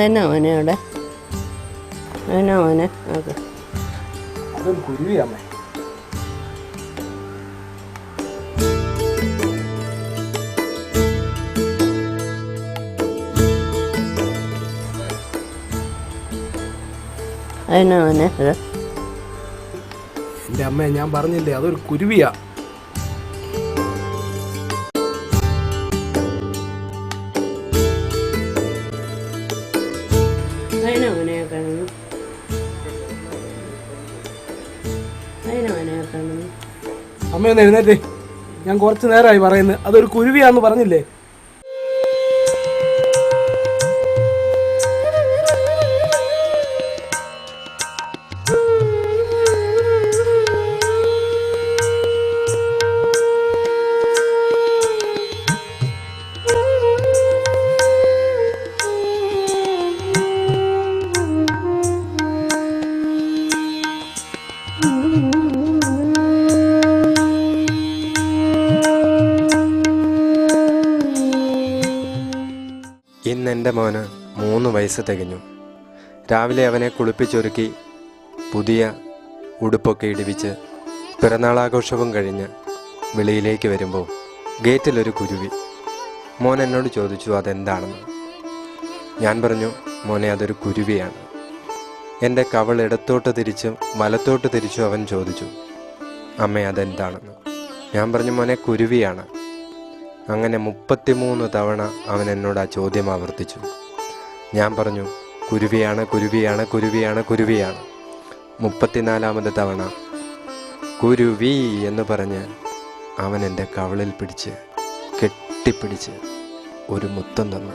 അതെന്നാ മോനെ അവിടെ? അതെന്നാ മോനെ? ഓക്കെ. അതൊരു കുരുവിയമ്മേ. അതെന്നാ മോനെ അത്? എൻ്റെ അമ്മേ, ഞാൻ പറഞ്ഞില്ലേ അതൊരു കുരുവിയാ. അതിനാ മോനെ കാണുന്നു? അതിനാ മോനെ കാണുന്നു? അമ്മയൊന്ന് എഴുന്നേറ്റേ, ഞാൻ കുറച്ച് നേരമായി പറയുന്നത് അതൊരു കുരുവിയാന്ന് പറഞ്ഞില്ലേ? ഇന്ന് എൻ്റെ മോന് 3 വയസ്സ് തികഞ്ഞു. രാവിലെ അവനെ കുളിപ്പിച്ചൊരുക്കി പുതിയ ഉടുപ്പൊക്കെ ഇടിപ്പിച്ച് പിറന്നാളാഘോഷവും കഴിഞ്ഞ് വെളിയിലേക്ക് വരുമ്പോൾ ഗേറ്റിലൊരു കുരുവി. മോൻ എന്നോട് ചോദിച്ചു അതെന്താണെന്ന്. ഞാൻ പറഞ്ഞു, മോനെ അതൊരു കുരുവിയാണ്. എൻ്റെ കവൾ ഇടത്തോട്ട് തിരിച്ചും വലത്തോട്ട് തിരിച്ചും അവൻ ചോദിച്ചു, അമ്മേ അതെന്താണെന്ന്. ഞാൻ പറഞ്ഞു, മോനെ കുരുവിയാണ്. അങ്ങനെ 33 തവണ അവൻ എന്നോട് ആ ചോദ്യം ആവർത്തിച്ചു. ഞാൻ പറഞ്ഞു, കുരുവിയാണ് കുരുവിയാണ് കുരുവിയാണ് കുരുവിയാണ്. 34ാമത്തെ തവണ കുരുവി എന്ന് പറഞ്ഞ് അവൻ എൻ്റെ കവളിൽ പിടിച്ച് കെട്ടിപ്പിടിച്ച് ഒരു മുത്തം തന്നു.